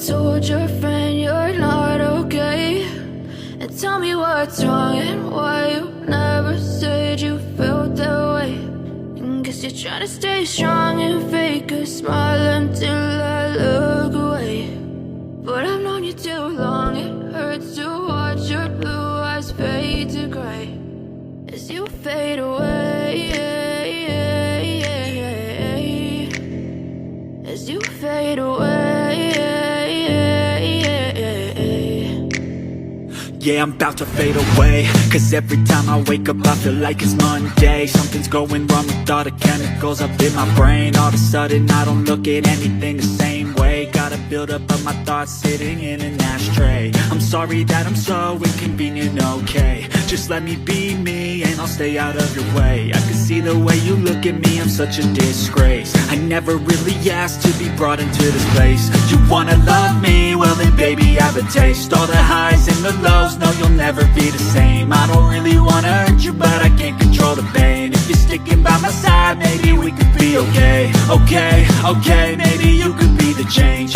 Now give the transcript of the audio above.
told your friend you're not okay? And tell me what's wrong and why you never said you felt that way. And guess you're trying to stay strong and fake a smile until I look away. But I've known you too long, it hurts to watch your blue eyes fade to gray as you fade away, as you fade away. Yeah, I'm about to fade away, 'cause every time I wake up I feel like it's Monday. Something's going wrong with all the chemicals up in my brain. All of a sudden I don't look at anything the same way. Got a buildup of my thoughts sitting in an ashtray. I'm sorry that I'm so inconvenient, okay? Just let me be me and I'll stay out of your way. I can see the way you look at me, I'm such a disgrace. I never really asked to be brought into this place. You wanna love me? Well then baby have a taste. All the highs and the lows, no you'll never be the same. I don't really wanna hurt you but I can't control the pain. If you're sticking by my side maybe we could be okay. Okay, okay, maybe you could be the change.